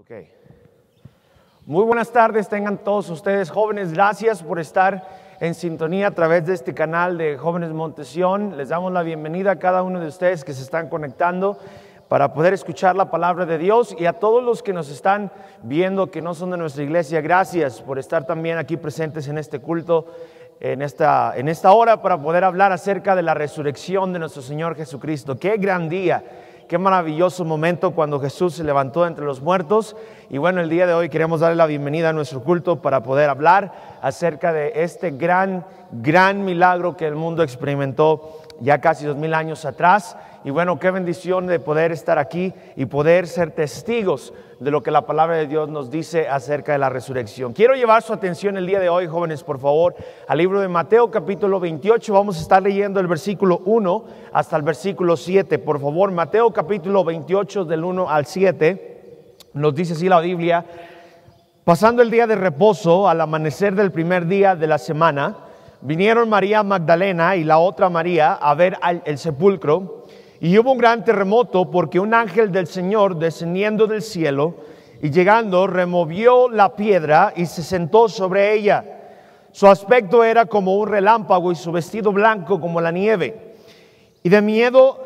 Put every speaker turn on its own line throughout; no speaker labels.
Ok. Muy buenas tardes, tengan todos ustedes jóvenes. Gracias por estar en sintonía a través de este canal de Jóvenes Montesión. Les damos la bienvenida a cada uno de ustedes que se están conectando para poder escuchar la palabra de Dios, y a todos los que nos están viendo que no son de nuestra iglesia. Gracias por estar también aquí presentes en este culto, en esta hora, para poder hablar acerca de la resurrección de nuestro Señor Jesucristo. Qué gran día. Qué maravilloso momento cuando Jesús se levantó entre los muertos. Y bueno, el día de hoy queremos darle la bienvenida a nuestro culto para poder hablar acerca de este gran milagro que el mundo experimentó ya casi 2000 años atrás. Y bueno, qué bendición de poder estar aquí y poder ser testigos de lo que la palabra de Dios nos dice acerca de la resurrección. Quiero llevar su atención el día de hoy, jóvenes, por favor, al libro de Mateo capítulo 28. Vamos a estar leyendo el versículo 1 hasta el versículo 7. Por favor, Mateo capítulo 28 del 1 al 7. Nos dice así la Biblia: pasando el día de reposo, al amanecer del primer día de la semana, vinieron María Magdalena y la otra María a ver el sepulcro. Y hubo un gran terremoto, porque un ángel del Señor, descendiendo del cielo y llegando, removió la piedra y se sentó sobre ella. Su aspecto era como un relámpago y su vestido blanco como la nieve. Y de miedo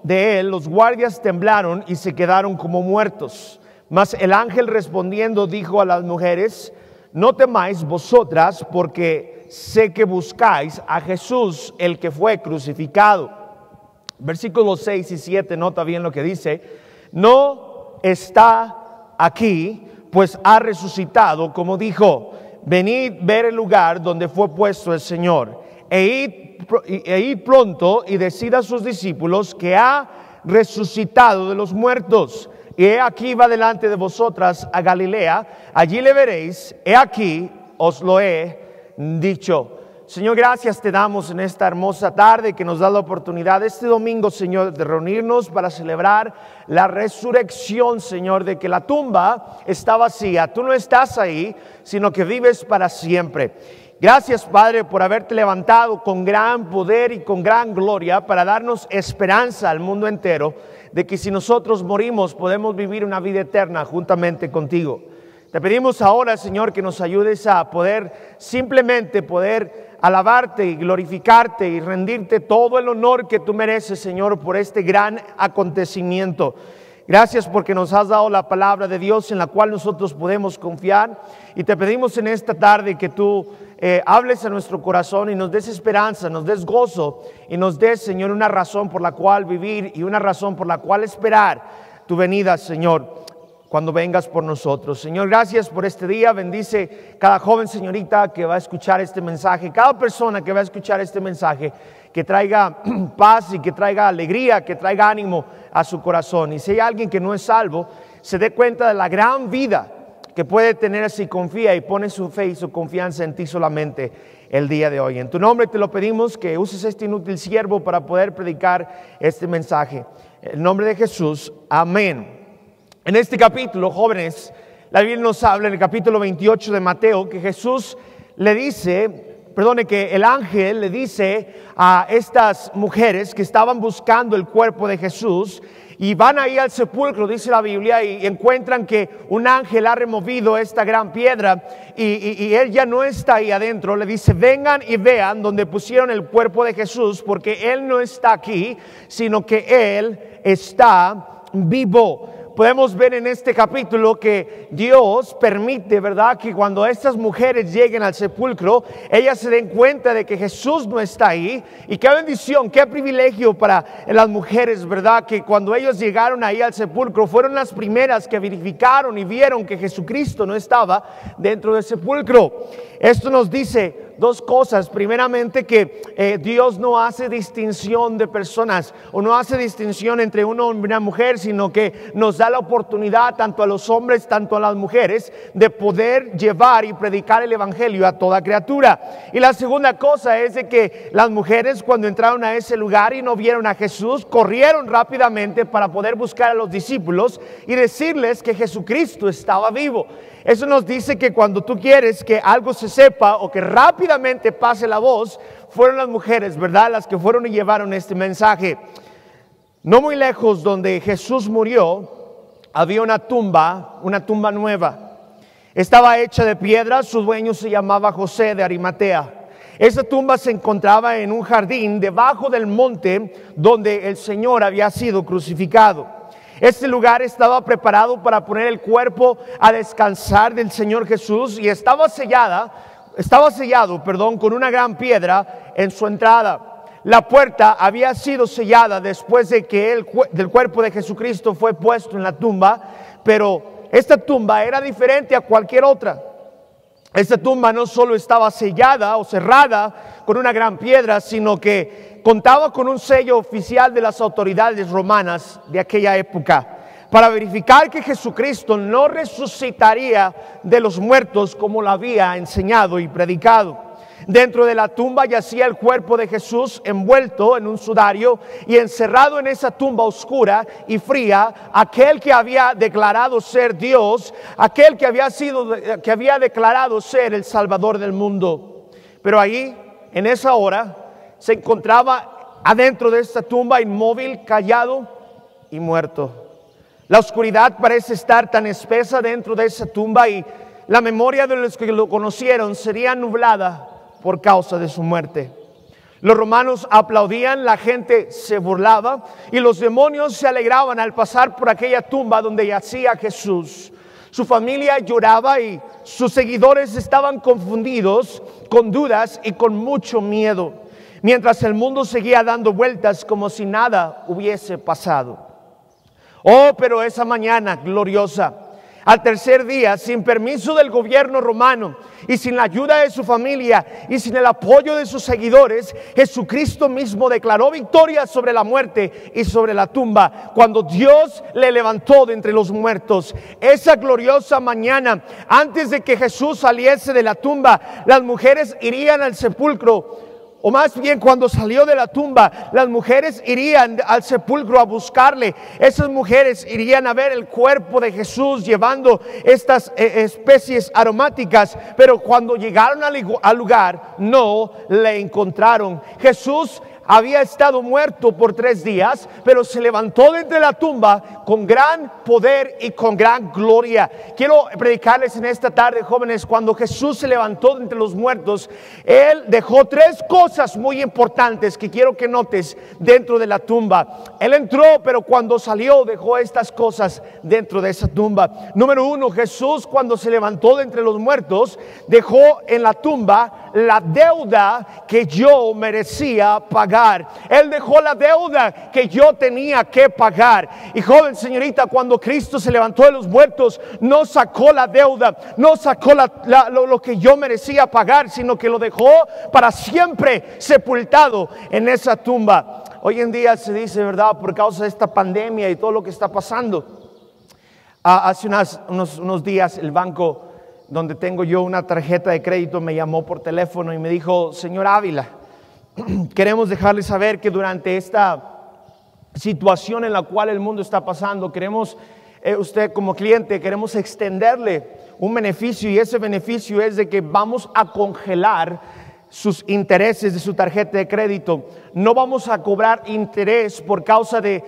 de él, los guardias temblaron y se quedaron como muertos. Mas el ángel respondiendo dijo a las mujeres: no temáis vosotras, porque sé que buscáis a Jesús, el que fue crucificado. Versículos 6 y 7, nota bien lo que dice: no está aquí, pues ha resucitado, como dijo. Venid ver el lugar donde fue puesto el Señor, e id pronto y decid a sus discípulos que ha resucitado de los muertos. Y he aquí va delante de vosotras a Galilea, allí le veréis. He aquí os lo he dicho. Señor, gracias te damos en esta hermosa tarde que nos da la oportunidad este domingo, Señor, de reunirnos para celebrar la resurrección, Señor, de que la tumba está vacía. Tú no estás ahí, sino que vives para siempre. Gracias, Padre, por haberte levantado con gran poder y con gran gloria para darnos esperanza al mundo entero de que si nosotros morimos podemos vivir una vida eterna juntamente contigo. Te pedimos ahora, Señor, que nos ayudes a simplemente poder alabarte y glorificarte y rendirte todo el honor que tú mereces, Señor, por este gran acontecimiento. Gracias porque nos has dado la palabra de Dios en la cual nosotros podemos confiar, y te pedimos en esta tarde que tú hables a nuestro corazón y nos des esperanza, nos des gozo y nos des, Señor, una razón por la cual vivir y una razón por la cual esperar tu venida, Señor, cuando vengas por nosotros. Señor, gracias por este día. Bendice cada joven, señorita, que va a escuchar este mensaje, cada persona que va a escuchar este mensaje, que traiga paz y que traiga alegría, que traiga ánimo a su corazón. Y si hay alguien que no es salvo, se dé cuenta de la gran vida que puede tener si confía y pone su fe y su confianza en ti solamente el día de hoy. En tu nombre te lo pedimos, que uses este inútil siervo para poder predicar este mensaje. En el nombre de Jesús, amén. En este capítulo, jóvenes, la Biblia nos habla en el capítulo 28 de Mateo que que el ángel le dice a estas mujeres que estaban buscando el cuerpo de Jesús, y van ahí al sepulcro, dice la Biblia, y encuentran que un ángel ha removido esta gran piedra y él ya no está ahí adentro. Le dice: vengan y vean donde pusieron el cuerpo de Jesús, porque él no está aquí, sino que él está vivo. Podemos ver en este capítulo que Dios permite, ¿verdad?, que cuando estas mujeres lleguen al sepulcro, ellas se den cuenta de que Jesús no está ahí. Y qué bendición, qué privilegio para las mujeres, ¿verdad?, que cuando ellos llegaron ahí al sepulcro, fueron las primeras que verificaron y vieron que Jesucristo no estaba dentro del sepulcro. Esto nos dice dos cosas. Primeramente, que Dios no hace distinción de personas, o no hace distinción entre un hombre y una mujer, sino que nos da la oportunidad, tanto a los hombres, tanto a las mujeres, de poder llevar y predicar el evangelio a toda criatura. Y la segunda cosa es de que las mujeres, cuando entraron a ese lugar y no vieron a Jesús, corrieron rápidamente para poder buscar a los discípulos y decirles que Jesucristo estaba vivo. Eso nos dice que cuando tú quieres que algo se sepa o que rápidamente pase la voz, fueron las mujeres, ¿verdad?, las que fueron y llevaron este mensaje. No muy lejos donde Jesús murió, había una tumba nueva. Estaba hecha de piedra, su dueño se llamaba José de Arimatea. Esa tumba se encontraba en un jardín debajo del monte donde el Señor había sido crucificado. Este lugar estaba preparado para poner el cuerpo a descansar del Señor Jesús y estaba sellado, con una gran piedra en su entrada. La puerta había sido sellada después de que el cuerpo de Jesucristo fue puesto en la tumba, pero esta tumba era diferente a cualquier otra. Esta tumba no solo estaba sellada o cerrada con una gran piedra, sino que contaba con un sello oficial de las autoridades romanas de aquella época, para verificar que Jesucristo no resucitaría de los muertos como lo había enseñado y predicado. Dentro de la tumba yacía el cuerpo de Jesús envuelto en un sudario y encerrado en esa tumba oscura y fría, aquel que había declarado ser Dios, aquel que había declarado ser el Salvador del mundo. Pero ahí, en esa hora, se encontraba adentro de esta tumba inmóvil, callado y muerto. La oscuridad parece estar tan espesa dentro de esa tumba y la memoria de los que lo conocieron sería nublada por causa de su muerte. Los romanos aplaudían, la gente se burlaba y los demonios se alegraban al pasar por aquella tumba donde yacía Jesús. Su familia lloraba y sus seguidores estaban confundidos, con dudas y con mucho miedo, mientras el mundo seguía dando vueltas como si nada hubiese pasado. Oh, pero esa mañana gloriosa, al tercer día, sin permiso del gobierno romano y sin la ayuda de su familia y sin el apoyo de sus seguidores, Jesucristo mismo declaró victoria sobre la muerte y sobre la tumba cuando Dios le levantó de entre los muertos. Esa gloriosa mañana, antes de que Jesús saliese de la tumba, las mujeres irían al sepulcro. O más bien, cuando salió de la tumba, las mujeres irían al sepulcro a buscarle. Esas mujeres irían a ver el cuerpo de Jesús llevando estas especies aromáticas. Pero cuando llegaron al lugar, no le encontraron. Jesús había estado muerto por 3 días, pero se levantó de entre la tumba con gran poder y con gran gloria. Quiero predicarles en esta tarde, jóvenes, cuando Jesús se levantó de entre los muertos, Él dejó 3 cosas muy importantes que quiero que notes dentro de la tumba. Él entró, pero cuando salió dejó estas cosas dentro de esa tumba. Número 1, Jesús cuando se levantó de entre los muertos, dejó en la tumba la deuda que yo merecía pagar. Él dejó la deuda que yo tenía que pagar. Y joven, señorita, cuando Cristo se levantó de los muertos, no sacó la deuda, no sacó lo que yo merecía pagar, sino que lo dejó para siempre sepultado en esa tumba. Hoy en día se dice, ¿verdad?, por causa de esta pandemia y todo lo que está pasando. Hace unos días el banco donde tengo yo una tarjeta de crédito me llamó por teléfono y me dijo: señor Ávila, queremos dejarle saber que durante esta situación en la cual el mundo está pasando, queremos, usted como cliente, queremos extenderle un beneficio, y ese beneficio es de que vamos a congelar sus intereses de su tarjeta de crédito. No vamos a cobrar interés por causa de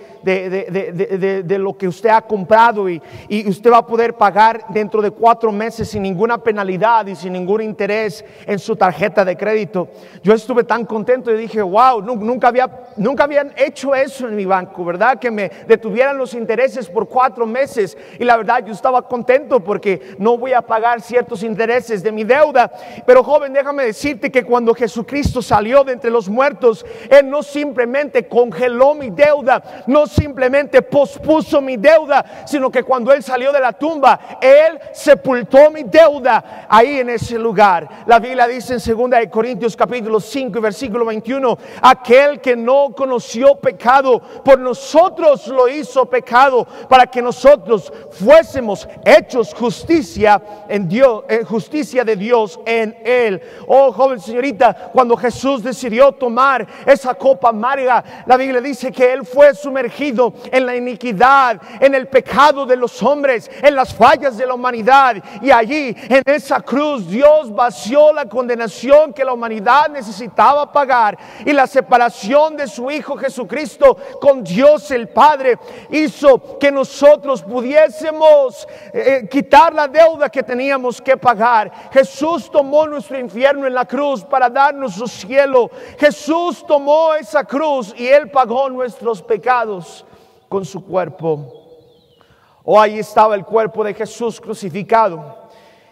lo que usted ha comprado, y usted va a poder pagar dentro de 4 meses sin ninguna penalidad y sin ningún interés en su tarjeta de crédito. Yo estuve tan contento y dije: wow, nunca habían hecho eso en mi banco, ¿verdad? Que me detuvieran los intereses por 4 meses. Y la verdad, yo estaba contento porque no voy a pagar ciertos intereses de mi deuda. Pero joven, déjame decirte que cuando Jesucristo salió de entre los muertos, Él no simplemente congeló mi deuda, no simplemente pospuso mi deuda, sino que cuando Él salió de la tumba, Él sepultó mi deuda ahí en ese lugar. La Biblia dice en 2 Corintios capítulo 5 y versículo 21, aquel que no conoció pecado, por nosotros lo hizo pecado, para que nosotros fuésemos hechos justicia en Dios, justicia de Dios en Él. Oh, joven, Señor, señorita, cuando Jesús decidió tomar esa copa amarga, la Biblia dice que Él fue sumergido en la iniquidad, en el pecado de los hombres, en las fallas de la humanidad. Y allí, en esa cruz, Dios vació la condenación que la humanidad necesitaba pagar. Y la separación de su Hijo Jesucristo con Dios el Padre hizo que nosotros pudiésemos quitar la deuda que teníamos que pagar. Jesús tomó nuestro infierno en la cruz para darnos su cielo. Jesús tomó esa cruz y Él pagó nuestros pecados con su cuerpo. Ahí estaba el cuerpo de Jesús crucificado.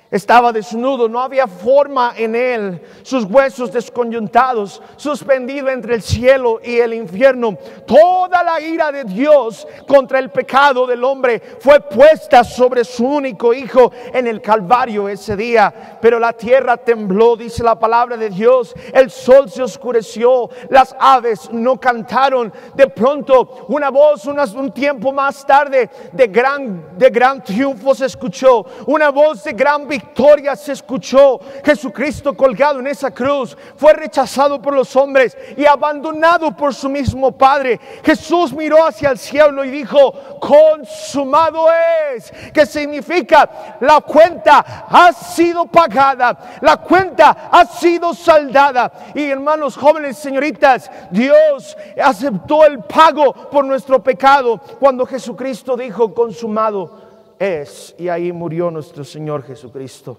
Estaba desnudo, no había forma en Él, sus huesos desconyuntados, suspendido entre el cielo y el infierno. Toda la ira de Dios contra el pecado del hombre fue puesta sobre su único Hijo en el Calvario ese día. Pero la tierra tembló, dice la palabra de Dios. El sol se oscureció, las aves no cantaron. De pronto una voz, un tiempo más tarde, de gran triunfo se escuchó. Una voz de gran victoria se escuchó. Jesucristo colgado en esa cruz fue rechazado por los hombres y abandonado por su mismo Padre. Jesús miró hacia el cielo y dijo: consumado es, que significa la cuenta ha sido pagada, la cuenta ha sido saldada. Y hermanos jóvenes, señoritas, Dios aceptó el pago por nuestro pecado cuando Jesucristo dijo: consumado es. Y ahí murió nuestro Señor Jesucristo.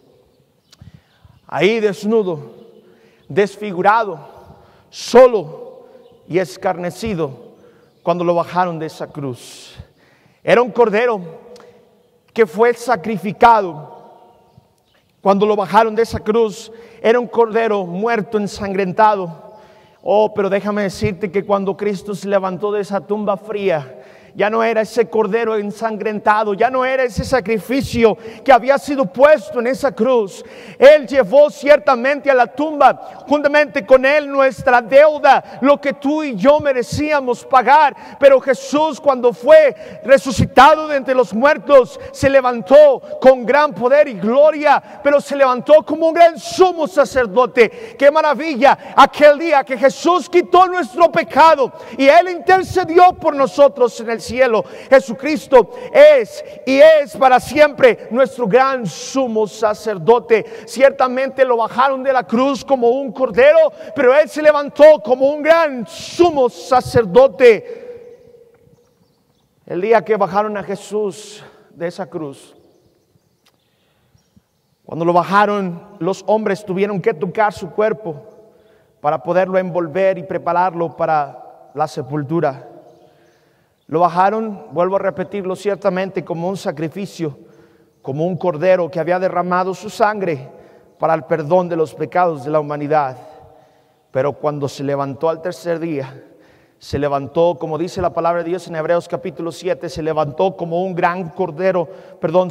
Ahí desnudo, desfigurado, solo y escarnecido, cuando lo bajaron de esa cruz. Era un cordero que fue sacrificado. Cuando lo bajaron de esa cruz, era un cordero muerto, ensangrentado. Pero déjame decirte que cuando Cristo se levantó de esa tumba fría, ya no era ese cordero ensangrentado, ya no era ese sacrificio que había sido puesto en esa cruz. Él llevó ciertamente a la tumba, juntamente con Él, nuestra deuda, lo que tú y yo merecíamos pagar. Pero Jesús, cuando fue resucitado de entre los muertos, se levantó con gran poder y gloria, pero se levantó como un gran sumo sacerdote. ¡Qué maravilla! Aquel día que Jesús quitó nuestro pecado y Él intercedió por nosotros en el cielo. Jesucristo es y es para siempre nuestro gran sumo sacerdote. Ciertamente lo bajaron de la cruz como un cordero, pero Él se levantó como un gran sumo sacerdote. El día que bajaron a Jesús de esa cruz, cuando lo bajaron, los hombres tuvieron que tocar su cuerpo para poderlo envolver y prepararlo para la sepultura. Lo bajaron, vuelvo a repetirlo, ciertamente como un sacrificio, como un cordero que había derramado su sangre para el perdón de los pecados de la humanidad. Pero cuando se levantó al tercer día, se levantó, como dice la palabra de Dios en Hebreos capítulo 7, se levantó como un gran cordero,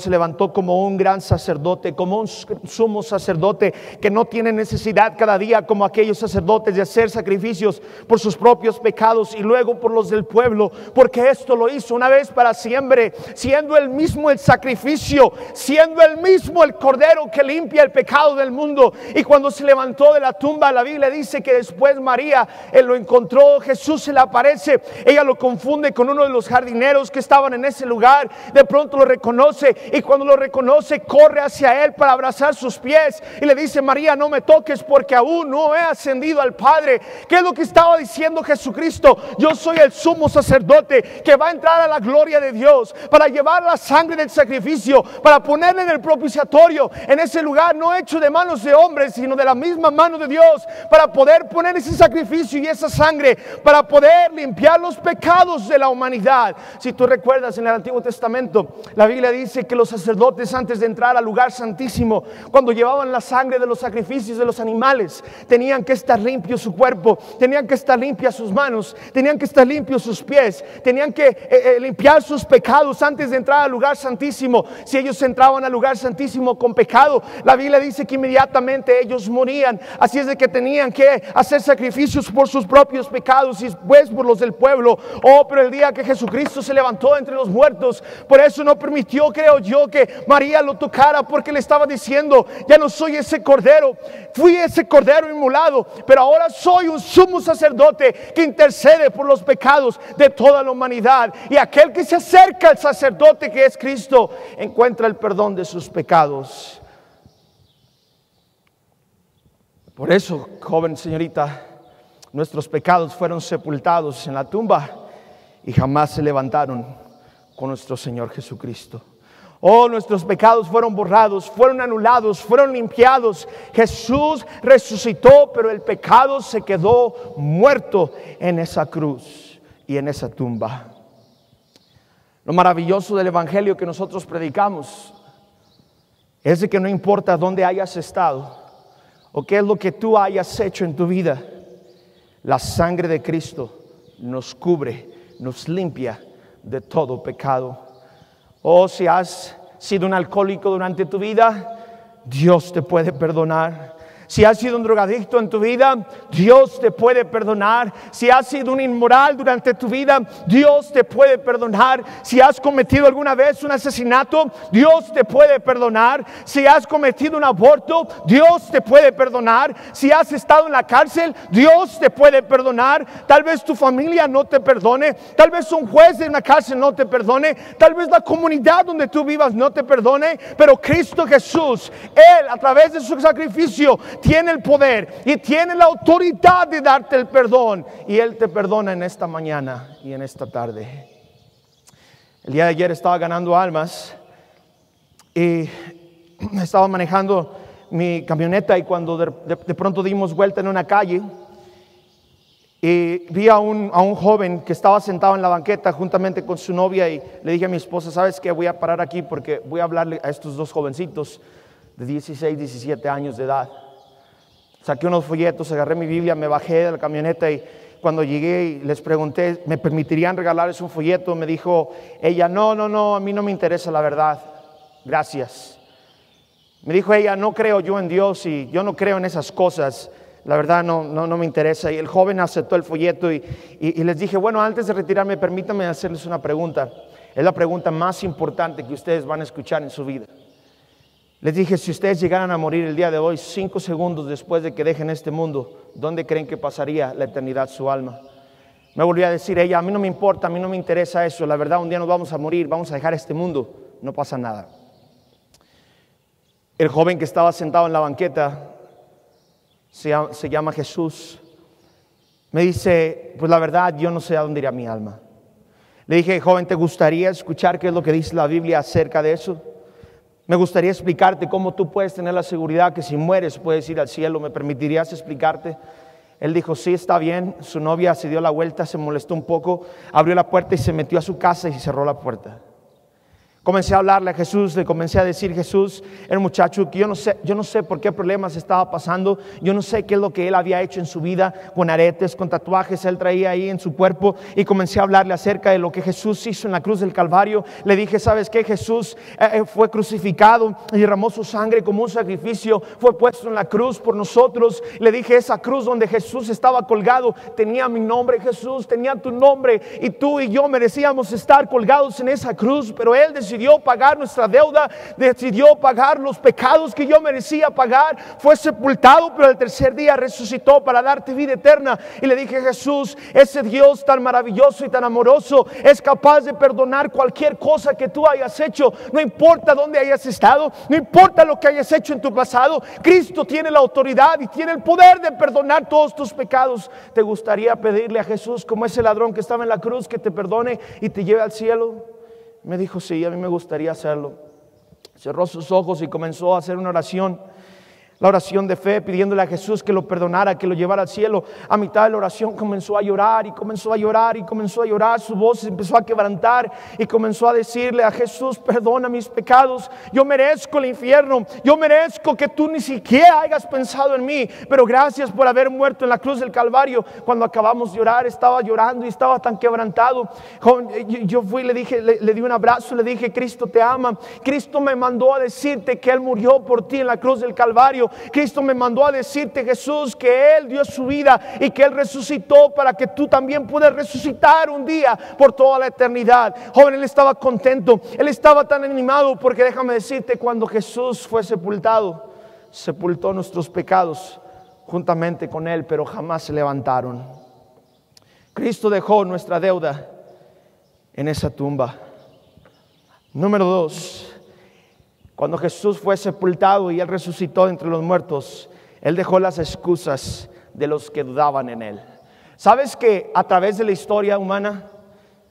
se levantó como un gran sacerdote, como un sumo sacerdote que no tiene necesidad cada día como aquellos sacerdotes de hacer sacrificios por sus propios pecados y luego por los del pueblo, porque esto lo hizo una vez para siempre, siendo él mismo el sacrificio, siendo él mismo el cordero que limpia el pecado del mundo. Y cuando se levantó de la tumba, la Biblia dice que después María, él lo encontró, Jesús se le aparece, ella lo confunde con uno de los jardineros que estaban en ese lugar. De pronto lo reconoce y cuando lo reconoce corre hacia él para abrazar sus pies y le dice: María, no me toques porque aún no he ascendido al Padre. ¿Qué es lo que estaba diciendo Jesucristo? Yo soy el sumo sacerdote que va a entrar a la gloria de Dios para llevar la sangre del sacrificio, para ponerle en el propiciatorio, en ese lugar no hecho de manos de hombres sino de la misma mano de Dios, para poder poner ese sacrificio y esa sangre, para poder limpiar los pecados de la humanidad. Si tú recuerdas, en el Antiguo Testamento la Biblia dice que los sacerdotes, antes de entrar al lugar santísimo, cuando llevaban la sangre de los sacrificios de los animales, tenían que estar limpio su cuerpo, tenían que estar limpias sus manos, tenían que estar limpios sus pies, tenían que limpiar sus pecados antes de entrar al lugar santísimo. Si ellos entraban al lugar santísimo con pecado, la Biblia dice que inmediatamente ellos morían. Así es de que tenían que hacer sacrificios por sus propios pecados. Y juez por los del pueblo. Oh, pero el día que Jesucristo se levantó entre los muertos, por eso no permitió, creo yo, que María lo tocara, porque le estaba diciendo: ya no soy ese cordero, fui ese cordero inmolado, pero ahora soy un sumo sacerdote que intercede por los pecados de toda la humanidad. Y aquel que se acerca al sacerdote, que es Cristo, encuentra el perdón de sus pecados. Por eso, joven señorita, nuestros pecados fueron sepultados en la tumba y jamás se levantaron con nuestro Señor Jesucristo. Oh, nuestros pecados fueron borrados, fueron anulados, fueron limpiados. Jesús resucitó, pero el pecado se quedó muerto en esa cruz y en esa tumba. Lo maravilloso del evangelio que nosotros predicamos es de que no importa dónde hayas estado o qué es lo que tú hayas hecho en tu vida, la sangre de Cristo nos cubre, nos limpia de todo pecado. Oh, si has sido un alcohólico durante tu vida, Dios te puede perdonar. Si has sido un drogadicto en tu vida, Dios te puede perdonar. Si has sido un inmoral durante tu vida, Dios te puede perdonar. Si has cometido alguna vez un asesinato, Dios te puede perdonar. Si has cometido un aborto, Dios te puede perdonar. Si has estado en la cárcel, Dios te puede perdonar. Tal vez tu familia no te perdone, tal vez un juez de una cárcel no te perdone, tal vez la comunidad donde tú vivas no te perdone, pero Cristo Jesús, Él, a través de su sacrificio, tiene el poder y tiene la autoridad de darte el perdón, y Él te perdona en esta mañana y en esta tarde. El día de ayer estaba ganando almas y estaba manejando mi camioneta, y cuando de pronto dimos vuelta en una calle y vi a un joven que estaba sentado en la banqueta juntamente con su novia, y le dije a mi esposa: ¿sabes qué? Voy a parar aquí porque voy a hablarle a estos dos jovencitos de 16, 17 años de edad. Saqué unos folletos, agarré mi Biblia, me bajé de la camioneta, y cuando llegué y les pregunté, ¿me permitirían regalarles un folleto? Me dijo ella: no, a mí no me interesa, la verdad, gracias. Me dijo ella: no creo yo en Dios y yo no creo en esas cosas, la verdad no me interesa. Y el joven aceptó el folleto y les dije: bueno, antes de retirarme, permítanme hacerles una pregunta. Es la pregunta más importante que ustedes van a escuchar en su vida. Les dije: si ustedes llegaran a morir el día de hoy, 5 segundos después de que dejen este mundo, ¿dónde creen que pasaría la eternidad su alma? Me volvió a decir ella: a mí no me importa, a mí no me interesa eso, la verdad, un día nos vamos a morir, vamos a dejar este mundo, no pasa nada. El joven que estaba sentado en la banqueta se llama Jesús. Me dice: pues la verdad, yo no sé a dónde irá mi alma. Le dije: joven, ¿te gustaría escuchar qué es lo que dice la Biblia acerca de eso? Me gustaría explicarte cómo tú puedes tener la seguridad que si mueres puedes ir al cielo. ¿Me permitirías explicarte? Él dijo: sí, está bien. Su novia se dio la vuelta, se molestó un poco, abrió la puerta y se metió a su casa y cerró la puerta. Comencé a hablarle a Jesús, le comencé a decir: Jesús, el muchacho que yo no sé por qué problemas estaba pasando, yo no sé qué es lo que él había hecho en su vida, con aretes, con tatuajes, él traía ahí en su cuerpo, y comencé a hablarle acerca de lo que Jesús hizo en la cruz del Calvario. Le dije: ¿sabes qué? Jesús fue crucificado y derramó su sangre como un sacrificio, fue puesto en la cruz por nosotros. Le dije: esa cruz donde Jesús estaba colgado tenía mi nombre, Jesús, tenía tu nombre, y tú y yo merecíamos estar colgados en esa cruz, pero Él decidió pagar nuestra deuda, decidió pagar los pecados que yo merecía pagar. Fue sepultado, pero el tercer día resucitó para darte vida eterna. Y le dije: Jesús, ese Dios tan maravilloso y tan amoroso es capaz de perdonar cualquier cosa que tú hayas hecho, no importa dónde hayas estado, no importa lo que hayas hecho en tu pasado. Cristo tiene la autoridad y tiene el poder de perdonar todos tus pecados. ¿Te gustaría pedirle a Jesús, como ese ladrón que estaba en la cruz, que te perdone y te lleve al cielo? Me dijo: sí, a mí me gustaría hacerlo. Cerró sus ojos y comenzó a hacer una oración. La oración de fe, pidiéndole a Jesús que lo perdonara, que lo llevara al cielo. A mitad de la oración comenzó a llorar y comenzó a llorar y comenzó a llorar. Su voz se empezó a quebrantar y comenzó a decirle a Jesús: perdona mis pecados, yo merezco el infierno, yo merezco que tú ni siquiera hayas pensado en mí, pero gracias por haber muerto en la cruz del Calvario. Cuando acabamos de llorar, estaba llorando y estaba tan quebrantado. Yo fui y le dije, le di un abrazo, le dije: Cristo te ama, Cristo me mandó a decirte que Él murió por ti en la cruz del Calvario. Calvario. Cristo me mandó a decirte, Jesús, que Él dio su vida y que Él resucitó para que tú también puedas resucitar un día por toda la eternidad. Joven, Él estaba contento, Él estaba tan animado porque déjame decirte, cuando Jesús fue sepultado, sepultó nuestros pecados juntamente con Él, pero jamás se levantaron. Cristo dejó nuestra deuda en esa tumba. Número 2, cuando Jesús fue sepultado y Él resucitó entre los muertos, Él dejó las excusas de los que dudaban en Él. ¿Sabes que a través de la historia humana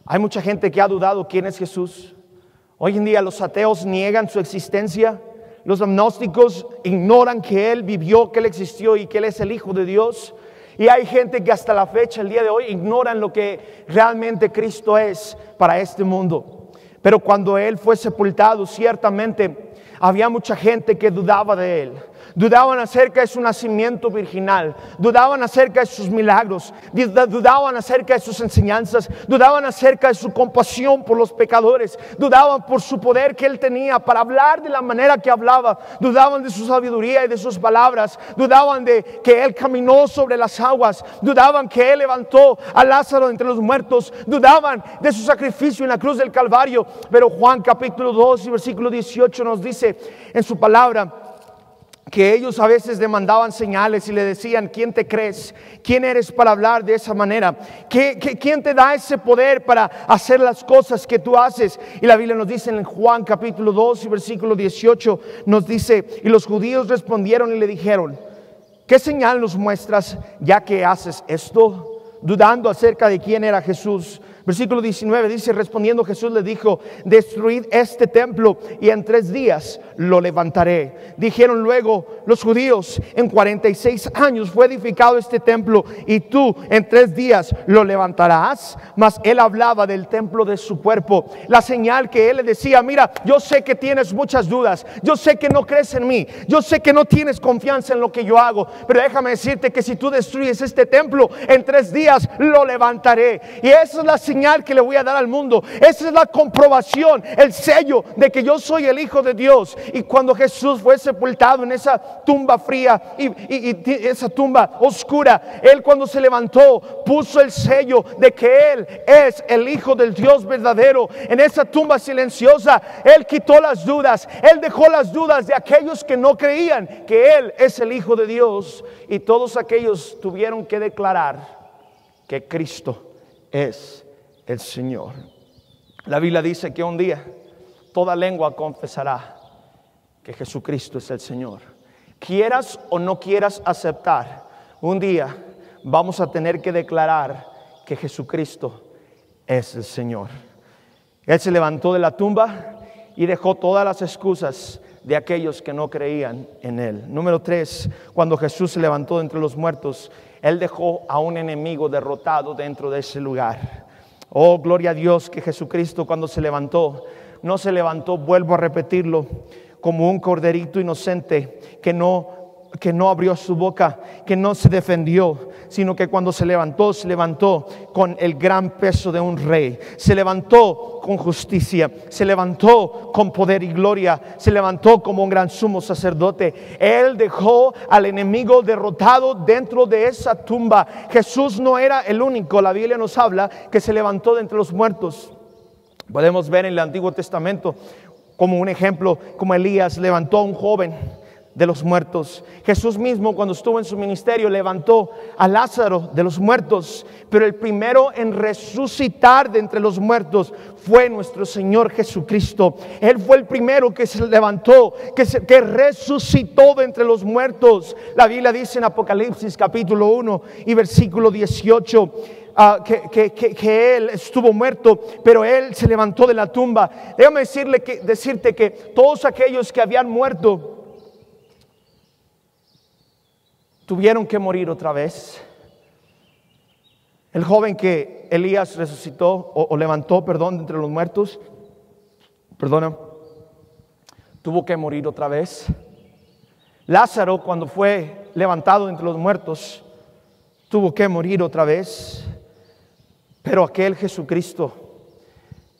hay mucha gente que ha dudado quién es Jesús? Hoy en día los ateos niegan su existencia. Los agnósticos ignoran que Él vivió, que Él existió y que Él es el Hijo de Dios. Y hay gente que hasta la fecha, el día de hoy, ignoran lo que realmente Cristo es para este mundo. Pero cuando Él fue sepultado, ciertamente había mucha gente que dudaba de Él. Dudaban acerca de su nacimiento virginal, dudaban acerca de sus milagros, dudaban acerca de sus enseñanzas, dudaban acerca de su compasión por los pecadores, dudaban por su poder que Él tenía para hablar de la manera que hablaba, dudaban de su sabiduría y de sus palabras, dudaban de que Él caminó sobre las aguas, dudaban que Él levantó a Lázaro entre los muertos, dudaban de su sacrificio en la cruz del Calvario. Pero Juan capítulo 2 y versículo 18 nos dice en su palabra que ellos a veces demandaban señales y le decían, ¿quién te crees? ¿Quién eres para hablar de esa manera? ¿Quién te da ese poder para hacer las cosas que tú haces? Y la Biblia nos dice en Juan capítulo 2 y versículo 18, nos dice, y los judíos respondieron y le dijeron, ¿qué señal nos muestras ya que haces esto? Dudando acerca de quién era Jesús. Versículo 19 dice, respondiendo Jesús le dijo, destruid este templo y en 3 días lo levantaré. Dijeron luego los judíos, en 46 años fue edificado este templo y tú en 3 días lo levantarás. Mas Él hablaba del templo de su cuerpo. La señal que Él le decía, mira, yo sé que tienes muchas dudas, yo sé que no crees en mí, yo sé que no tienes confianza en lo que yo hago, pero déjame decirte que si tú destruyes este templo, en 3 días lo levantaré. Y esa es la señal que le voy a dar al mundo. Esa es la comprobación, el sello de que yo soy el Hijo de Dios. Y cuando Jesús fue sepultado en esa tumba fría y esa tumba oscura, Él cuando se levantó puso el sello de que Él es el Hijo del Dios verdadero. En esa tumba silenciosa Él quitó las dudas, Él dejó las dudas de aquellos que no creían que Él es el Hijo de Dios. Y todos aquellos tuvieron que declarar que Cristo es el Señor. La Biblia dice que un día toda lengua confesará que Jesucristo es el Señor. Quieras o no quieras aceptar, un día vamos a tener que declarar que Jesucristo es el Señor. Él se levantó de la tumba y dejó todas las excusas de aquellos que no creían en Él. Número 3, cuando Jesús se levantó de entre los muertos, Él dejó a un enemigo derrotado dentro de ese lugar. Oh, gloria a Dios, que Jesucristo cuando se levantó, no se levantó, vuelvo a repetirlo, como un corderito inocente que no abrió su boca, que no se defendió, sino que cuando se levantó con el gran peso de un rey, se levantó con justicia, se levantó con poder y gloria, se levantó como un gran sumo sacerdote. Él dejó al enemigo derrotado dentro de esa tumba. Jesús no era el único, la Biblia nos habla que se levantó de entre los muertos. Podemos ver en el Antiguo Testamento como un ejemplo, como Elías levantó a un joven de los muertos. Jesús mismo cuando estuvo en su ministerio levantó a Lázaro de los muertos, pero el primero en resucitar de entre los muertos fue nuestro Señor Jesucristo. Él fue el primero que se levantó, que resucitó de entre los muertos. La Biblia dice en Apocalipsis capítulo 1 y versículo 18 que Él estuvo muerto, pero Él se levantó de la tumba. Déjame decirte que todos aquellos que habían muerto tuvieron que morir otra vez. El joven que Elías resucitó o levantó, de entre los muertos, tuvo que morir otra vez. Lázaro, cuando fue levantado entre los muertos, tuvo que morir otra vez. Pero aquel Jesucristo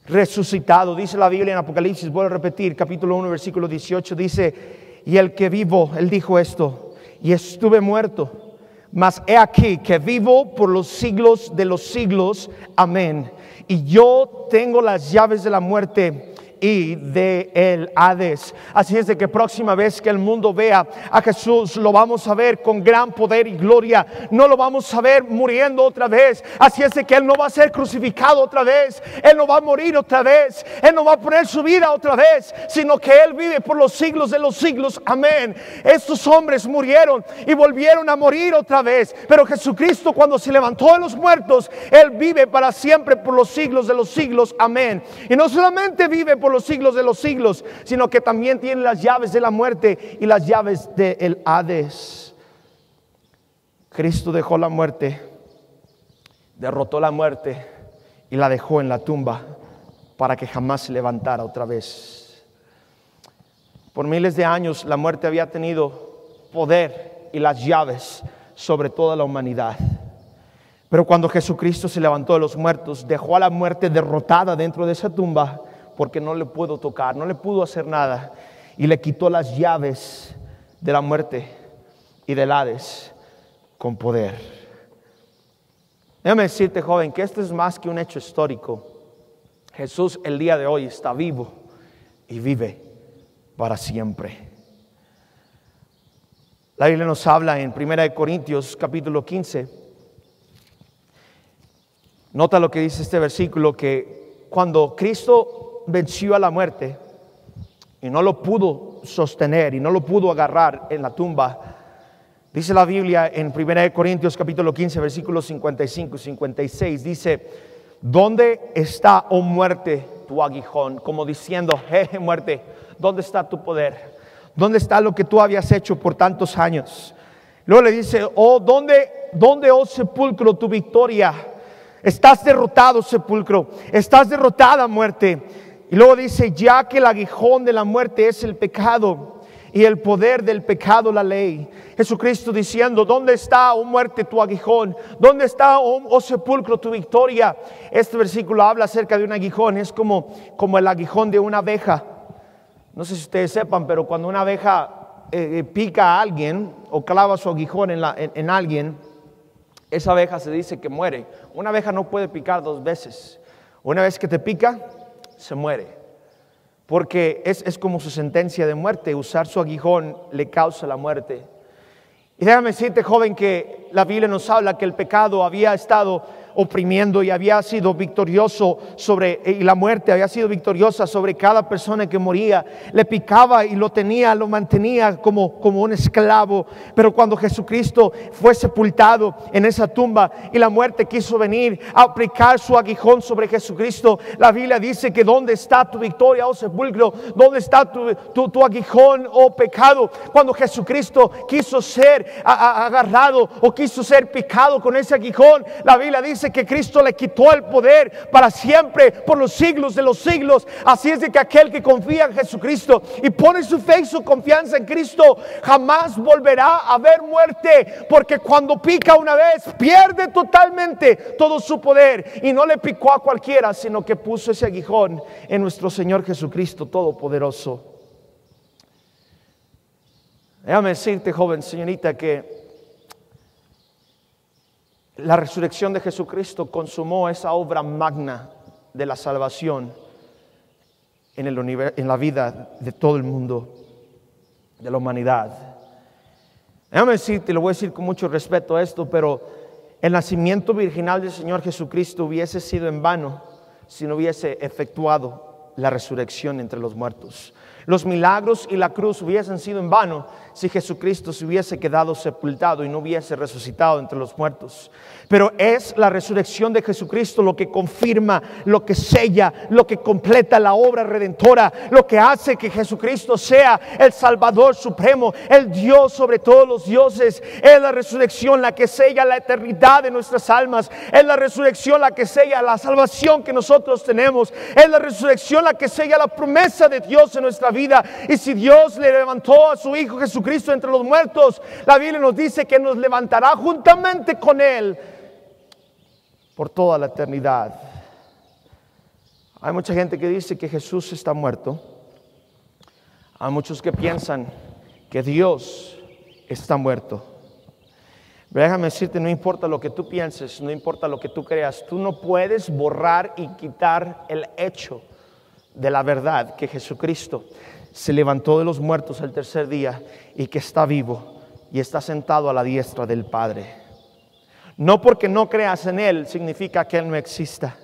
resucitado, dice la Biblia en Apocalipsis, vuelvo a repetir, capítulo 1, versículo 18, dice y el que vivo, él dijo esto, y estuve muerto, mas he aquí que vivo por los siglos de los siglos, amén. Y yo tengo las llaves de la muerte y de el Hades. Así es de que próxima vez que el mundo vea a Jesús, lo vamos a ver con gran poder y gloria. No lo vamos a ver muriendo otra vez. Así es de que Él no va a ser crucificado otra vez. Él no va a morir otra vez. Él no va a poner su vida otra vez, sino que Él vive por los siglos de los siglos. Amén. Estos hombres murieron y volvieron a morir otra vez. Pero Jesucristo, cuando se levantó de los muertos, Él vive para siempre por los siglos de los siglos. Amén. Y no solamente vive por los siglos de los siglos, sino que también tiene las llaves de la muerte y las llaves del Hades. Cristo dejó la muerte, derrotó la muerte y la dejó en la tumba para que jamás se levantara otra vez. Por miles de años la muerte había tenido poder y las llaves sobre toda la humanidad. Pero cuando Jesucristo se levantó de los muertos, dejó a la muerte derrotada dentro de esa tumba, porque no le pudo tocar, no le pudo hacer nada, y le quitó las llaves de la muerte y del Hades con poder. Déjame decirte, joven, que esto es más que un hecho histórico. Jesús el día de hoy está vivo y vive para siempre. La Biblia nos habla en 1 Corintios capítulo 15. Nota lo que dice este versículo, que cuando Cristo venció a la muerte y no lo pudo sostener y no lo pudo agarrar en la tumba, dice la Biblia en 1 Corintios capítulo 15 versículos 55 y 56, dice: ¿dónde está, oh muerte, tu aguijón? Como diciendo: muerte, ¿dónde está tu poder? ¿Dónde está lo que tú habías hecho por tantos años? Luego le dice: ¿dónde, oh sepulcro, tu victoria? Estás derrotado, sepulcro, estás derrotada, muerte. Y luego dice: ya que el aguijón de la muerte es el pecado y el poder del pecado la ley. Jesucristo diciendo: ¿dónde está, oh muerte, tu aguijón? ¿Dónde está, oh sepulcro, tu victoria? Este versículo habla acerca de un aguijón. Es como el aguijón de una abeja. No sé si ustedes sepan, pero cuando una abeja pica a alguien o clava su aguijón en alguien, esa abeja se dice que muere. Una abeja no puede picar dos veces. Una vez que te pica, se muere, porque es como su sentencia de muerte. Usar su aguijón le causa la muerte. Y déjame decirte, joven, que la Biblia nos habla que el pecado había estado oprimiendo y había sido victorioso y la muerte había sido victoriosa sobre cada persona que moría. Le picaba y lo mantenía como un esclavo. Pero cuando Jesucristo fue sepultado en esa tumba y la muerte quiso venir a aplicar su aguijón sobre Jesucristo, la Biblia dice que ¿dónde está tu victoria, oh sepulcro? ¿Dónde está tu aguijón, oh pecado? Cuando Jesucristo quiso ser agarrado o quiso ser picado con ese aguijón, la Biblia dice que Cristo le quitó el poder para siempre, por los siglos de los siglos. Así es de que aquel que confía en Jesucristo y pone su fe y su confianza en Cristo, jamás volverá a ver muerte, porque cuando pica una vez, pierde totalmente todo su poder. Y no le picó a cualquiera, sino que puso ese aguijón en nuestro Señor Jesucristo Todopoderoso. Déjame decirte, joven, señorita, que la resurrección de Jesucristo consumó esa obra magna de la salvación en la vida de todo el mundo, de la humanidad. Déjame decirte, lo voy a decir con mucho respeto a esto, pero el nacimiento virginal del Señor Jesucristo hubiese sido en vano si no hubiese efectuado la resurrección entre los muertos. Los milagros y la cruz hubiesen sido en vano si Jesucristo se hubiese quedado sepultado y no hubiese resucitado entre los muertos. Pero es la resurrección de Jesucristo lo que confirma, lo que sella, lo que completa la obra redentora, lo que hace que Jesucristo sea el Salvador supremo, el Dios sobre todos los dioses. Es la resurrección la que sella la eternidad de nuestras almas. Es la resurrección la que sella la salvación que nosotros tenemos. Es la resurrección la que sella la promesa de Dios en nuestra vida. Y si Dios le levantó a su Hijo Jesucristo entre los muertos, la Biblia nos dice que nos levantará juntamente con Él por toda la eternidad. Hay mucha gente que dice que Jesús está muerto. Hay muchos que piensan que Dios está muerto. Déjame decirte, no importa lo que tú pienses, no importa lo que tú creas, tú no puedes borrar y quitar el hecho de la verdad que Jesucristo se levantó de los muertos el tercer día y que está vivo y está sentado a la diestra del Padre. No porque no creas en Él significa que Él no exista.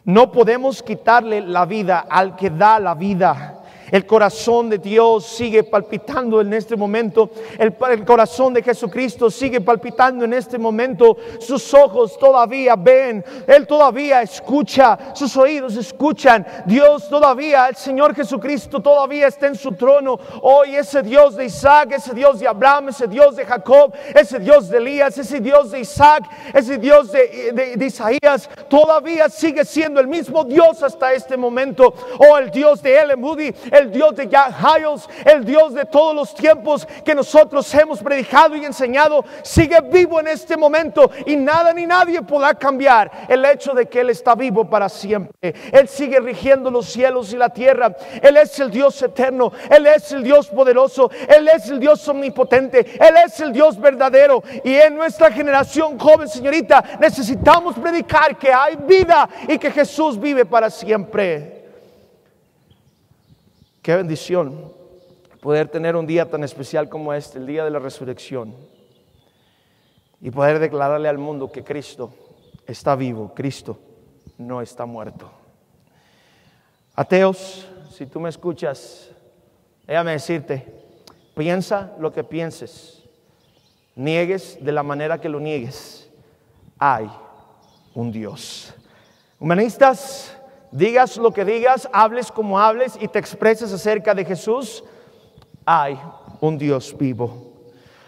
No podemos quitarle la vida al que da la vida. El corazón de Dios sigue palpitando en este momento. El corazón de Jesucristo sigue palpitando en este momento. Sus ojos todavía ven. Él todavía escucha. Sus oídos escuchan. Dios todavía, el Señor Jesucristo todavía está en su trono. Hoy ese Dios de Isaac, ese Dios de Abraham, ese Dios de Jacob, ese Dios de Elías, ese Dios de Isaac, ese Dios de Isaías, todavía sigue siendo el mismo Dios hasta este momento. Oh, el Dios de Ellen Moody, el Dios de Jack Hyles, el Dios de todos los tiempos que nosotros hemos predicado y enseñado, sigue vivo en este momento y nada ni nadie podrá cambiar el hecho de que Él está vivo para siempre. Él sigue rigiendo los cielos y la tierra. Él es el Dios eterno, Él es el Dios poderoso, Él es el Dios omnipotente, Él es el Dios verdadero. Y en nuestra generación joven, señorita, necesitamos predicar que hay vida y que Jesús vive para siempre. Qué bendición poder tener un día tan especial como este, el día de la resurrección, y poder declararle al mundo que Cristo está vivo, Cristo no está muerto. Ateos, si tú me escuchas, déjame decirte, piensa lo que pienses, niegues de la manera que lo niegues, hay un Dios. Humanistas, digas lo que digas, hables como hables y te expreses acerca de Jesús, hay un Dios vivo.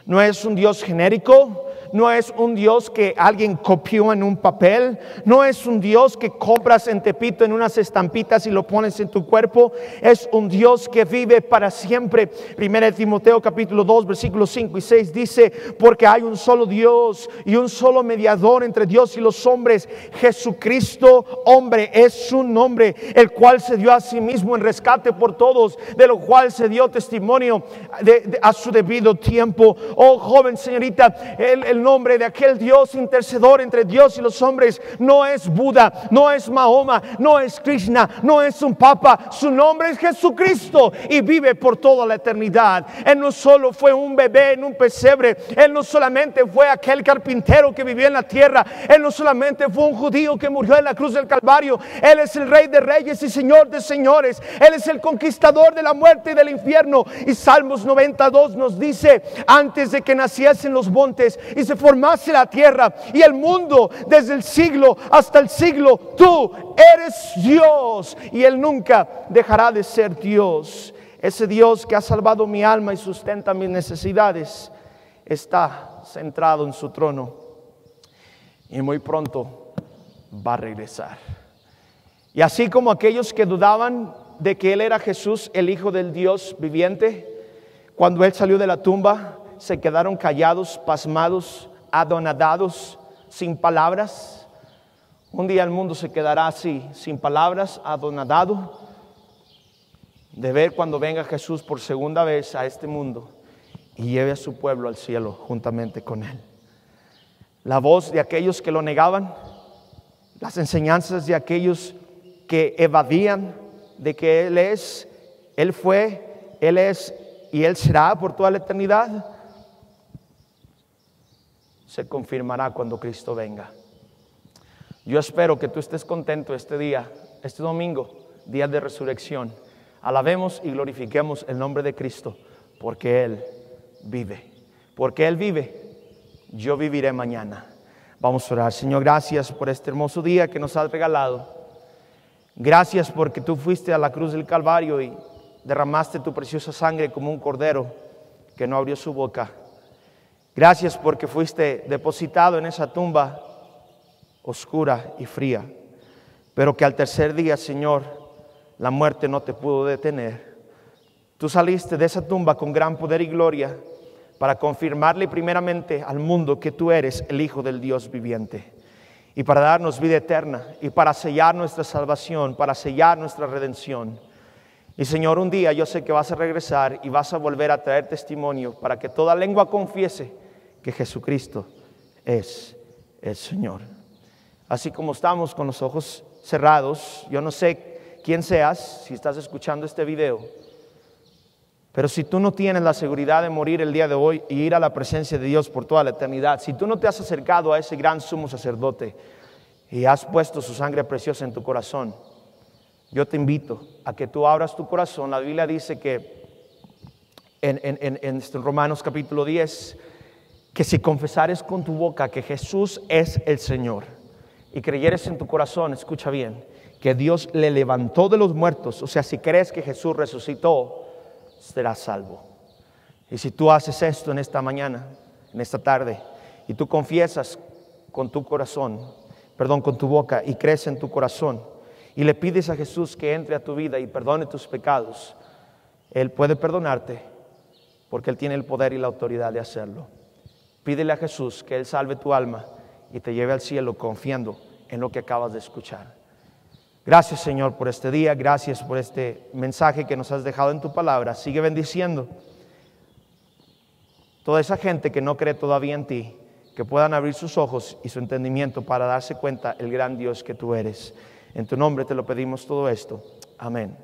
No es un Dios genérico, no es un Dios que alguien copió en un papel, no es un Dios que compras en Tepito en unas estampitas y lo pones en tu cuerpo. Es un Dios que vive para siempre. 1 Timoteo capítulo 2 versículos 5 y 6 dice: porque hay un solo Dios y un solo mediador entre Dios y los hombres, Jesucristo hombre. Es su nombre, el cual se dio a sí mismo en rescate por todos, de lo cual se dio testimonio a su debido tiempo. Oh joven, señorita, el nombre de aquel Dios intercedor entre Dios y los hombres no es Buda, no es Mahoma, no es Krishna, no es un papa. Su nombre es Jesucristo y vive por toda la eternidad. Él no solo fue un bebé en un pesebre, Él no solamente fue aquel carpintero que vivió en la tierra, Él no solamente fue un judío que murió en la cruz del Calvario. Él es el Rey de Reyes y Señor de Señores. Él es el conquistador de la muerte y del infierno. Y Salmos 92 nos dice: antes de que naciesen los montes y se formase la tierra y el mundo, desde el siglo hasta el siglo, tú eres Dios y Él nunca dejará de ser Dios. Ese Dios que ha salvado mi alma y sustenta mis necesidades está centrado en su trono y muy pronto va a regresar. Y así como aquellos que dudaban de que Él era Jesús, el Hijo del Dios viviente, cuando Él salió de la tumba, se quedaron callados, pasmados, adonadados, sin palabras. Un día el mundo se quedará así, sin palabras, adonadado, de ver cuando venga Jesús por segunda vez a este mundo y lleve a su pueblo al cielo juntamente con Él. La voz de aquellos que lo negaban, las enseñanzas de aquellos que evadían de que Él es, Él fue, Él es y Él será por toda la eternidad, se confirmará cuando Cristo venga. Yo espero que tú estés contento este día, este domingo, día de resurrección. Alabemos y glorifiquemos el nombre de Cristo, porque Él vive. Porque Él vive, yo viviré mañana. Vamos a orar. Señor, gracias por este hermoso día que nos has regalado. Gracias porque tú fuiste a la cruz del Calvario y derramaste tu preciosa sangre como un cordero que no abrió su boca. Gracias porque fuiste depositado en esa tumba oscura y fría, pero que al tercer día, Señor, la muerte no te pudo detener. Tú saliste de esa tumba con gran poder y gloria para confirmarle primeramente al mundo que tú eres el Hijo del Dios viviente, y para darnos vida eterna y para sellar nuestra salvación, para sellar nuestra redención. Y Señor, un día yo sé que vas a regresar y vas a volver a traer testimonio para que toda lengua confiese que Jesucristo es el Señor. Así como estamos con los ojos cerrados, yo no sé quién seas si estás escuchando este video, pero si tú no tienes la seguridad de morir el día de hoy y ir a la presencia de Dios por toda la eternidad, si tú no te has acercado a ese gran sumo sacerdote y has puesto su sangre preciosa en tu corazón, yo te invito a que tú abras tu corazón. La Biblia dice que en Romanos capítulo 10, que si confesares con tu boca que Jesús es el Señor y creyeres en tu corazón, escucha bien, que Dios le levantó de los muertos, o sea, si crees que Jesús resucitó, serás salvo. Y si tú haces esto en esta mañana, en esta tarde, y tú confiesas con tu corazón, con tu boca, y crees en tu corazón, y le pides a Jesús que entre a tu vida y perdone tus pecados, Él puede perdonarte, porque Él tiene el poder y la autoridad de hacerlo. Pídele a Jesús que Él salve tu alma y te lleve al cielo confiando en lo que acabas de escuchar. Gracias, Señor, por este día. Gracias por este mensaje que nos has dejado en tu palabra. Sigue bendiciendo toda esa gente que no cree todavía en ti, que puedan abrir sus ojos y su entendimiento para darse cuenta el gran Dios que tú eres. En tu nombre te lo pedimos todo esto. Amén.